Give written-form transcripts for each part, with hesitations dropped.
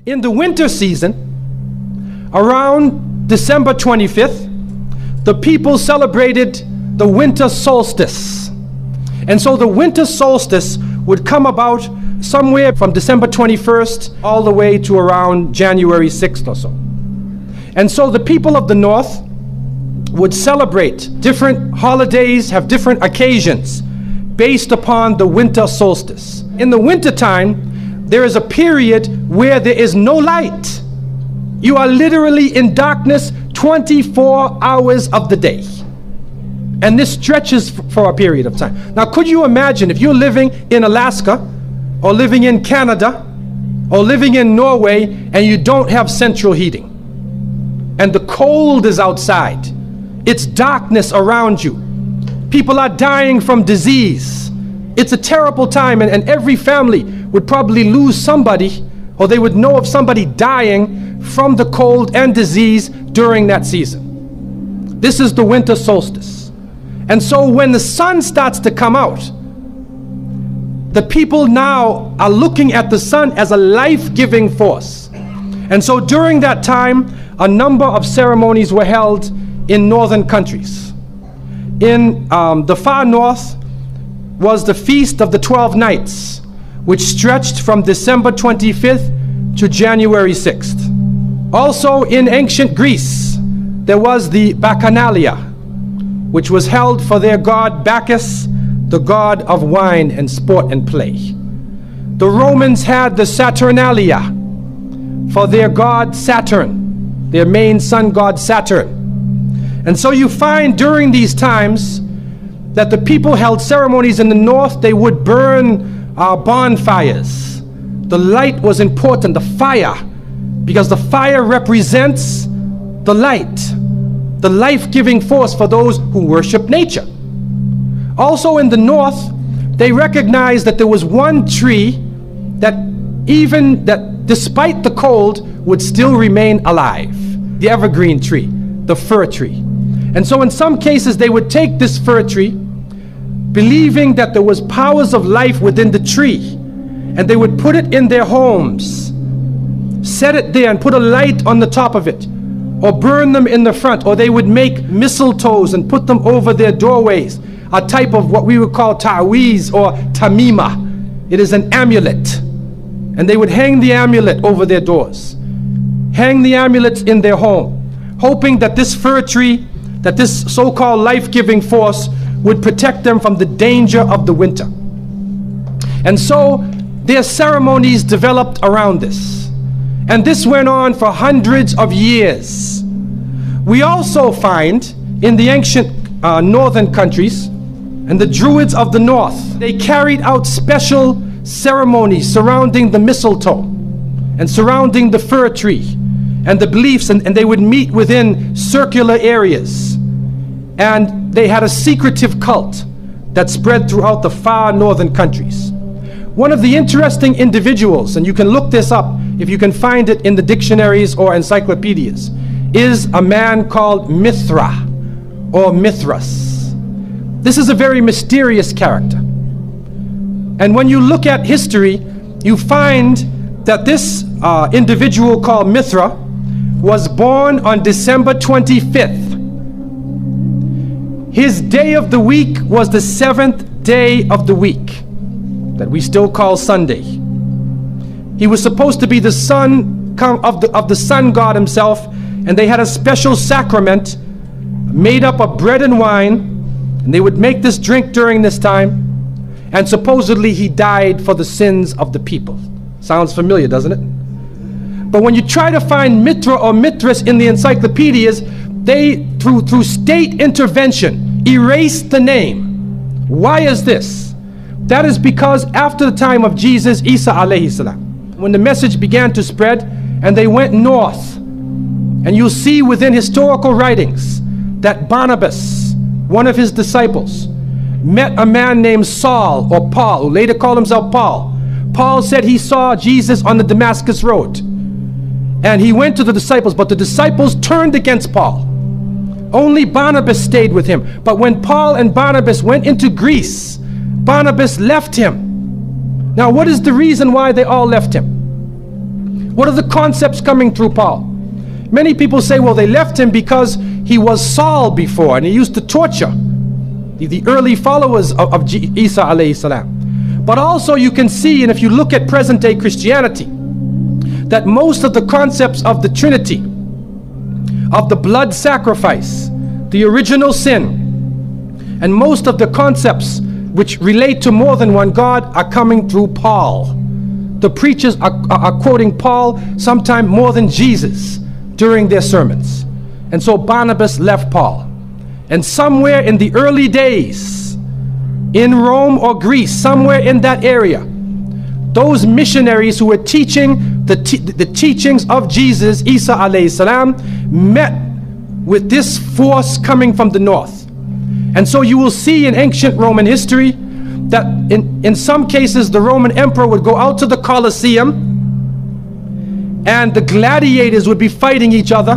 In the winter season, around December 25th, the people celebrated the winter solstice. And so the winter solstice would come about somewhere from December 21st all the way to around January 6th or so. And so the people of the north would celebrate different holidays, have different occasions based upon the winter solstice. In the winter time, there is a period where there is no light. You are literally in darkness 24 hours of the day. And this stretches for a period of time. Now, could you imagine if you're living in Alaska, or living in Canada, or living in Norway, and you don't have central heating, and the cold is outside, it's darkness around you, people are dying from disease, it's a terrible time, and every family would probably lose somebody, or they would know of somebody dying from the cold and disease during that season. This is the winter solstice. And so when the sun starts to come out, the people now are looking at the sun as a life-giving force. And so during that time, a number of ceremonies were held in northern countries. In the far north was the Feast of the 12 Nights, which stretched from December 25th to January 6th. Also in ancient Greece, there was the Bacchanalia, which was held for their god Bacchus, the god of wine and sport and play. The Romans had the Saturnalia for their god Saturn, their main sun god Saturn. And so you find during these times that the people held ceremonies in the north. They would burn bonfires. The light was important, the fire, because the fire represents the light, the life-giving force for those who worship nature. Also in the north, they recognized that there was one tree that despite the cold would still remain alive, the evergreen tree, the fir tree. And so in some cases they would take this fir tree, believing that there was powers of life within the tree, and they would put it in their homes, set it there and put a light on the top of it, or burn them in the front, or they would make mistletoes and put them over their doorways, a type of what we would call ta'weez or tamima. It is an amulet, and they would hang the amulet over their doors, hang the amulets in their home, hoping that this fir tree, that this so-called life-giving force would protect them from the danger of the winter. And so their ceremonies developed around this, and this went on for hundreds of years. We also find in the ancient northern countries, and the Druids of the north, they carried out special ceremonies surrounding the mistletoe and surrounding the fir tree and the beliefs, and they would meet within circular areas, and they had a secretive cult that spread throughout the far northern countries. One of the interesting individuals, and you can look this up if you can find it in the dictionaries or encyclopedias, is a man called Mithra or Mithras. This is a very mysterious character. And when you look at history, you find that this individual called Mithra was born on December 25th. His day of the week was the 7th day of the week, that we still call Sunday. He was supposed to be the son of the sun god himself, and they had a special sacrament made up of bread and wine, and they would make this drink during this time, and supposedly he died for the sins of the people. Sounds familiar, doesn't it? But when you try to find Mithra or Mithras in the encyclopedias, they, through state intervention, erased the name. Why is this? That is because after the time of Jesus, Isa alayhi salam, when the message began to spread, and they went north, and you'll see within historical writings that Barnabas, one of his disciples, met a man named Saul or Paul, who later called himself Paul. Paul said he saw Jesus on the Damascus road, and he went to the disciples, but the disciples turned against Paul. Only Barnabas stayed with him. But when Paul and Barnabas went into Greece, Barnabas left him. Now, what is the reason why they all left him? What are the concepts coming through Paul? Many people say, well, they left him because he was Saul before and he used to torture the early followers of Isa alayhi salam. But also you can see, and if you look at present day Christianity, that most of the concepts of the Trinity, of the blood sacrifice, the original sin, and most of the concepts which relate to more than one God are coming through Paul. The preachers are quoting Paul sometime more than Jesus during their sermons. And so Barnabas left Paul. And somewhere in the early days, in Rome or Greece, somewhere in that area, those missionaries who were teaching the teachings of Jesus, Isa alayhi salam, met with this force coming from the north. And so you will see in ancient Roman history that in some cases the Roman emperor would go out to the Colosseum and the gladiators would be fighting each other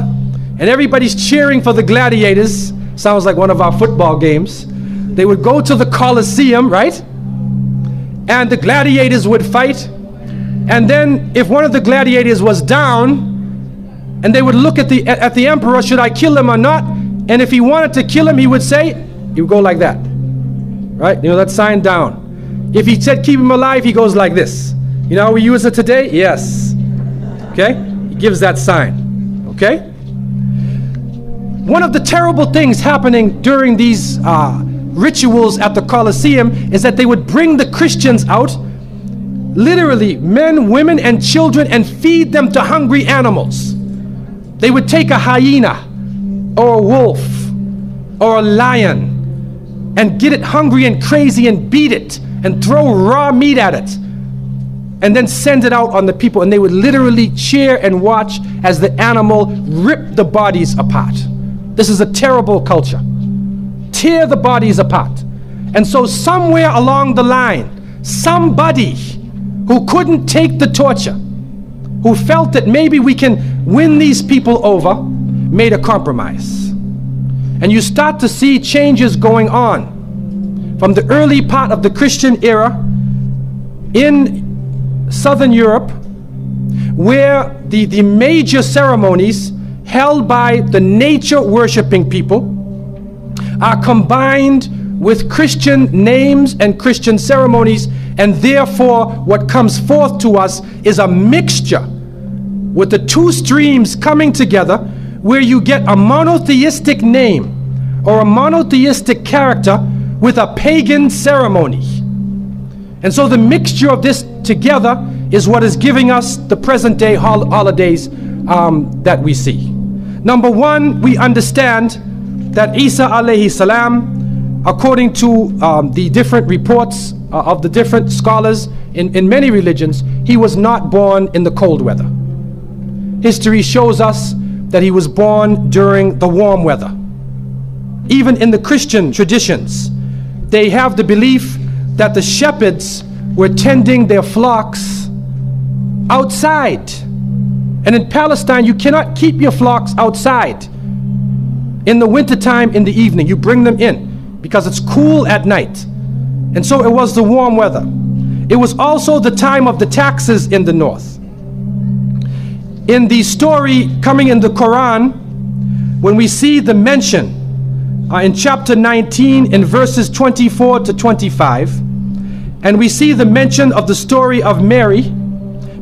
and everybody's cheering for the gladiators. Sounds like one of our football games. They would go to the Colosseum, right? And the gladiators would fight. And then if one of the gladiators was down, and they would look at the emperor, should I kill him or not? And if he wanted to kill him, he would say, he would go like that. Right? You know that sign, down. If he said keep him alive, he goes like this. You know how we use it today? Yes. Okay? He gives that sign. Okay? One of the terrible things happening during these rituals at the Colosseum is that they would bring the Christians out, literally men, women, and children, and feed them to hungry animals. They would take a hyena or a wolf or a lion and get it hungry and crazy and beat it and throw raw meat at it and then send it out on the people, and they would literally cheer and watch as the animal ripped the bodies apart. This is a terrible culture. Tear the bodies apart. And so somewhere along the line, somebody who couldn't take the torture, who felt that maybe we can win these people over, made a compromise. And you start to see changes going on from the early part of the Christian era in Southern Europe, where the major ceremonies held by the nature worshipping people are combined with Christian names and Christian ceremonies, and therefore what comes forth to us is a mixture with the two streams coming together, where you get a monotheistic name or a monotheistic character with a pagan ceremony. And so the mixture of this together is what is giving us the present day holidays that we see. Number one, we understand that Isa alayhi salam, according to the different reports of the different scholars in many religions, he was not born in the cold weather. History shows us that he was born during the warm weather. Even in the Christian traditions, they have the belief that the shepherds were tending their flocks outside. And in Palestine, you cannot keep your flocks outside in the wintertime in the evening. You bring them in because it's cool at night. And so it was the warm weather. It was also the time of the taxes in the north. In the story coming in the Quran, when we see the mention in chapter 19 in verses 24 to 25, and we see the mention of the story of Mary,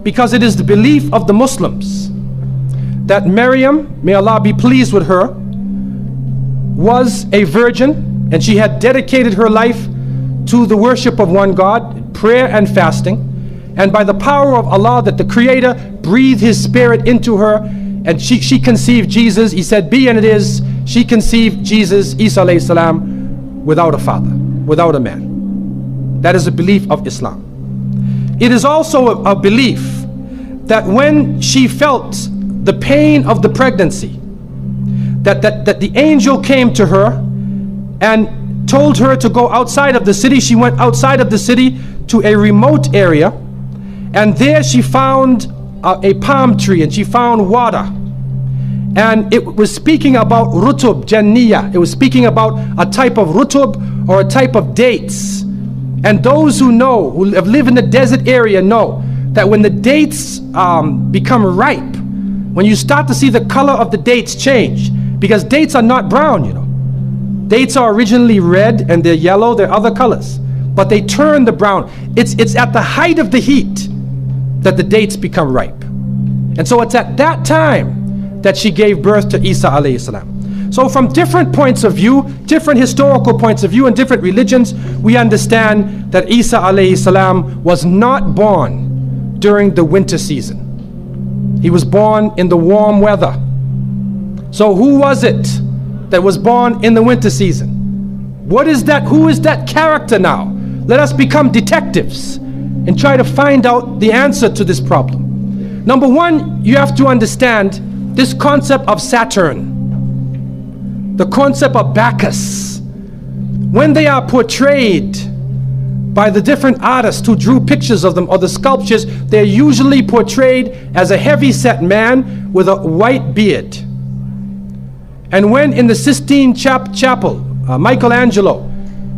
because it is the belief of the Muslims that Maryam, may Allah be pleased with her, was a virgin, and she had dedicated her life to the worship of one God, prayer and fasting, and by the power of Allah, that the Creator breathed His Spirit into her, and she conceived Jesus. He said, be, and it is. She conceived Jesus, Isa alayhi salam, without a father, without a man. That is a belief of Islam. It is also a belief that when she felt the pain of the pregnancy, that the angel came to her and told her to go outside of the city. She went outside of the city to a remote area, and there she found a palm tree, and she found water. And it was speaking about rutub, janniya. It was speaking about a type of rutub, or a type of dates. And those who know, who have lived in the desert area, know that when the dates become ripe, when you start to see the color of the dates change, because dates are not brown, you know. Dates are originally red and they're yellow, they're other colors, but they turn the brown. It's at the height of the heat that the dates become ripe. And so it's at that time that she gave birth to Isa alayhi salam. So from different points of view, different historical points of view and different religions, we understand that Isa alayhi salam was not born during the winter season. He was born in the warm weather. So who was it that was born in the winter season? What is that? Who is that character now? Let us become detectives and try to find out the answer to this problem. Number one, you have to understand this concept of Saturn, the concept of Bacchus. When they are portrayed by the different artists who drew pictures of them or the sculptures, they're usually portrayed as a heavy-set man with a white beard. And when in the Sistine Chapel, Michelangelo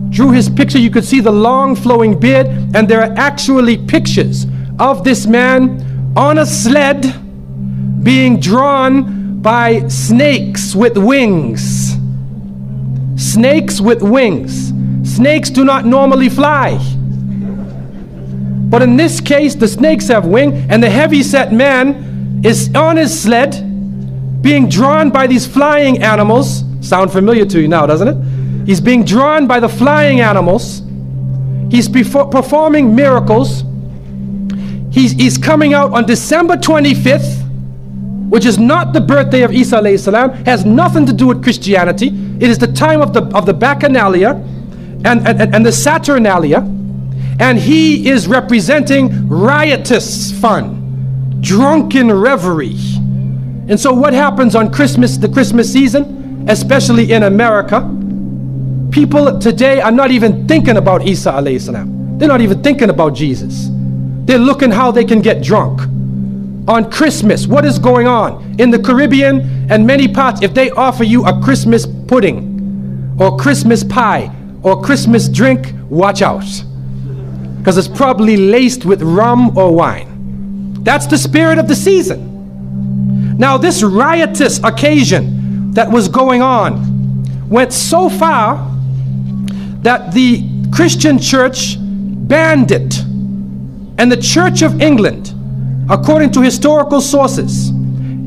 drew his picture, you could see the long flowing beard, and there are actually pictures of this man on a sled being drawn by snakes with wings. Snakes with wings. Snakes do not normally fly. But in this case, the snakes have wings, and the heavy-set man is on his sled being drawn by these flying animals. Sound familiar to you now, doesn't it? He's being drawn by the flying animals. He's performing miracles. He's coming out on December 25th, which is not the birthday of Isa alayhi salam, has nothing to do with Christianity. It is the time of the Bacchanalia and the Saturnalia, and he is representing riotous fun, drunken reverie. And so what happens on Christmas, the Christmas season, especially in America, people today are not even thinking about Isa alayhi salam. They're not even thinking about Jesus. They're looking how they can get drunk. On Christmas, what is going on? In the Caribbean and many parts, if they offer you a Christmas pudding or Christmas pie or Christmas drink, watch out. Because it's probably laced with rum or wine. That's the spirit of the season. Now this riotous occasion that was going on went so far that the Christian church banned it. And the Church of England, according to historical sources,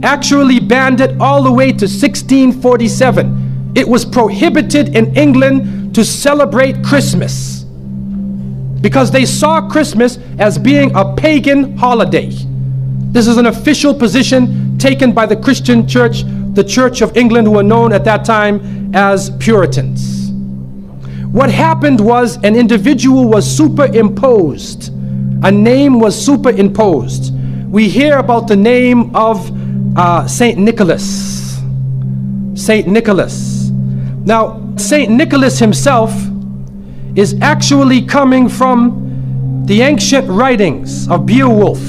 actually banned it all the way to 1647. It was prohibited in England to celebrate Christmas because they saw Christmas as being a pagan holiday. This is an official position taken by the Christian church, the Church of England, who were known at that time as Puritans. What happened was an individual was superimposed. A name was superimposed. We hear about the name of Saint Nicholas. Saint Nicholas. Now, Saint Nicholas himself is actually coming from the ancient writings of Beowulf.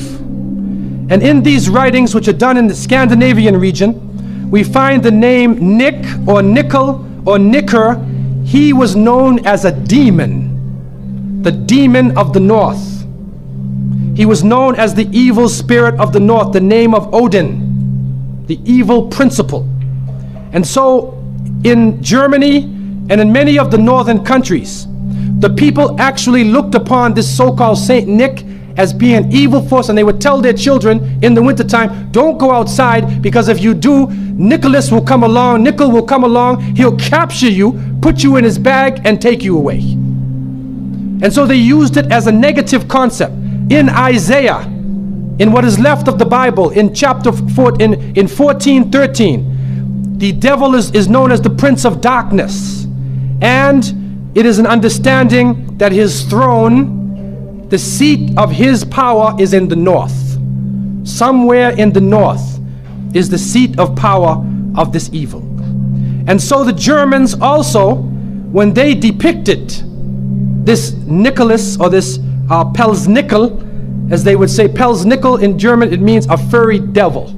And in these writings, which are done in the Scandinavian region, we find the name Nick or Nickel or Nicker. He was known as a demon, the demon of the north. He was known as the evil spirit of the north, the name of Odin, the evil principle. And so in Germany and in many of the northern countries, the people actually looked upon this so-called Saint Nick as being an evil force, and they would tell their children in the wintertime, don't go outside, because if you do, Nicholas will come along, Nickel will come along, he'll capture you, put you in his bag, and take you away. And so they used it as a negative concept. In Isaiah, in what is left of the Bible, in chapter 4, in 14:13, the devil is known as the prince of darkness, and it is an understanding that his throne, the seat of his power, is in the north. Somewhere in the north is the seat of power of this evil. And so the Germans also, when they depicted this Nicholas, or this Pelsnickel, as they would say, Pelsnickel in German, it means a furry devil.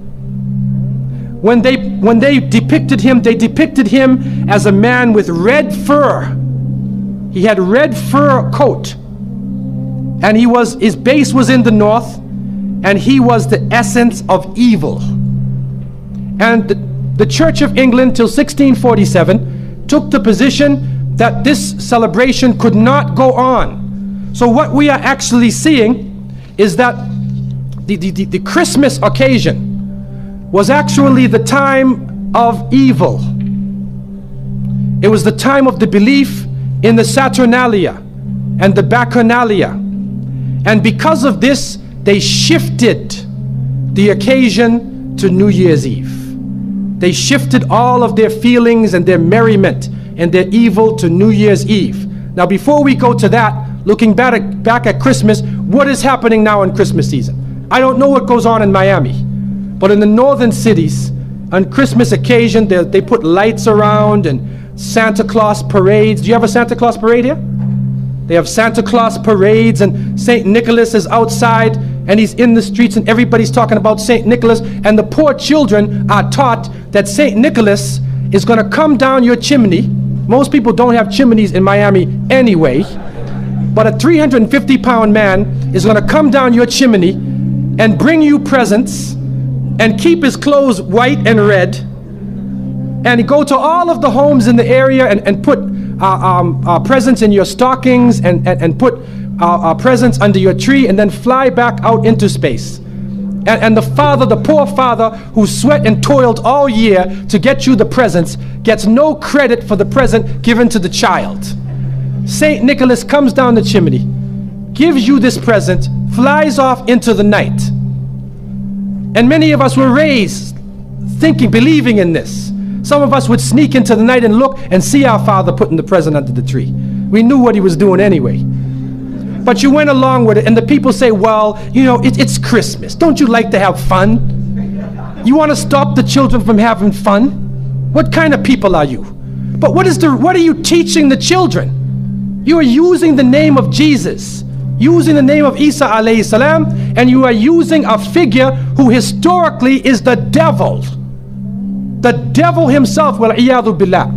When they depicted him, they depicted him as a man with red fur. He had red fur coat, and his base was in the north, and he was the essence of evil. And the Church of England till 1647 took the position that this celebration could not go on. So what we are actually seeing is that the Christmas occasion was actually the time of evil. It was the time of the belief in the Saturnalia and the Bacchanalia. And because of this, they shifted the occasion to New Year's Eve. They shifted all of their feelings and their merriment and their evil to New Year's Eve. Now, before we go to that, looking back at Christmas, what is happening now in Christmas season? I don't know what goes on in Miami, but in the northern cities, on Christmas occasion, they put lights around and Santa Claus parades. Do you have a Santa Claus parade here? They have Santa Claus parades, and St. Nicholas is outside and he's in the streets and everybody's talking about St. Nicholas, and the poor children are taught that St. Nicholas is going to come down your chimney. Most people don't have chimneys in Miami anyway, but a 350-pound man is going to come down your chimney and bring you presents and keep his clothes white and red, and go to all of the homes in the area and put presents in your stockings and put presents under your tree, and then fly back out into space. And the father, the poor father who sweat and toiled all year to get you the presents, gets no credit for the present given to the child. St. Nicholas comes down the chimney, gives you this present, flies off into the night. And many of us were raised thinking, believing in this. Some of us would sneak into the night and look and see our father putting the present under the tree. We knew what he was doing anyway. But you went along with it, and the people say, well, you know, it's Christmas. Don't you like to have fun? You want to stop the children from having fun? What kind of people are you? But what are you teaching the children? You are using the name of Jesus, using the name of Isa alayhi salam, and you are using a figure who historically is the devil. The devil himself, wal-iyadhu billah.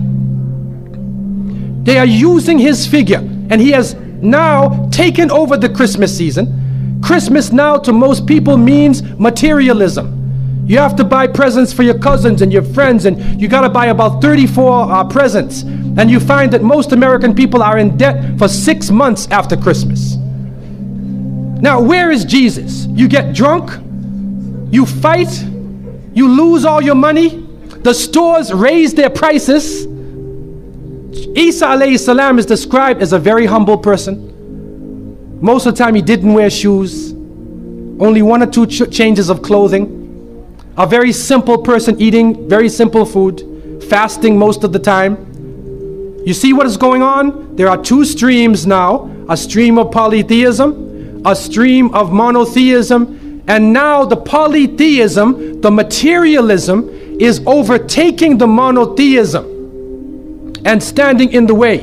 They are using his figure, and he has now taken over the Christmas season. Christmas now to most people means materialism. You have to buy presents for your cousins and your friends, and you got to buy about 34 presents. And you find that most American people are in debt for 6 months after Christmas. Now, where is Jesus? You get drunk, you fight, you lose all your money, the stores raise their prices. Isa alayhi salam is described as a very humble person. Most of the time he didn't wear shoes, only 1 or 2 changes of clothing. A very simple person, eating very simple food, fasting most of the time. You see what is going on? There are 2 streams now, a stream of polytheism, a stream of monotheism, and now the polytheism, the materialism, is overtaking the monotheism and standing in the way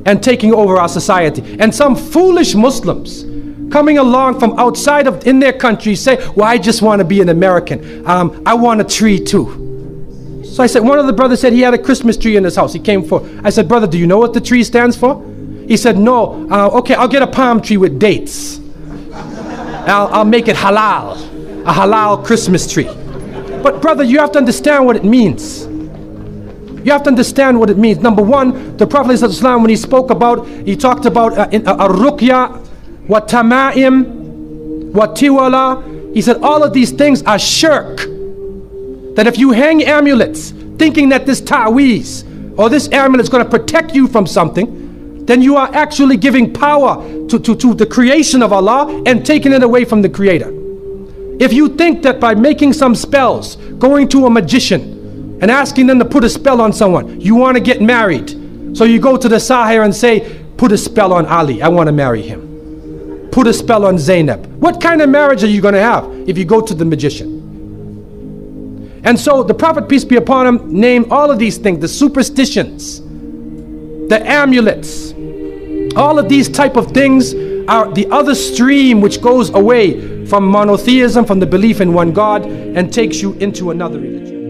and taking over our society. And some foolish Muslims coming along from outside of in their country say, well, I just want to be an American. I want a tree too. So I said, one of the brothers said he had a Christmas tree in his house. He came for, I said, brother, do you know what the tree stands for? He said, no. Okay, I'll get a palm tree with dates. I'll make it halal, a halal Christmas tree. But brother, you have to understand what it means. You have to understand what it means. Number one, the Prophet ﷺ, when he spoke about, he talked about ar-ruqya, wa tama'im, wa tiwala. He said all of these things are shirk. That if you hang amulets thinking that this ta'weez or this amulet is going to protect you from something, then you are actually giving power to the creation of Allah and taking it away from the Creator. If you think that by making some spells, going to a magician and asking them to put a spell on someone, you want to get married, so you go to the Sahir and say, put a spell on Ali, I want to marry him. Put a spell on Zainab. What kind of marriage are you going to have if you go to the magician? And so the Prophet, peace be upon him, named all of these things, the superstitions, the amulets, all of these type of things are the other stream which goes away from monotheism, from the belief in one God, and takes you into another religion.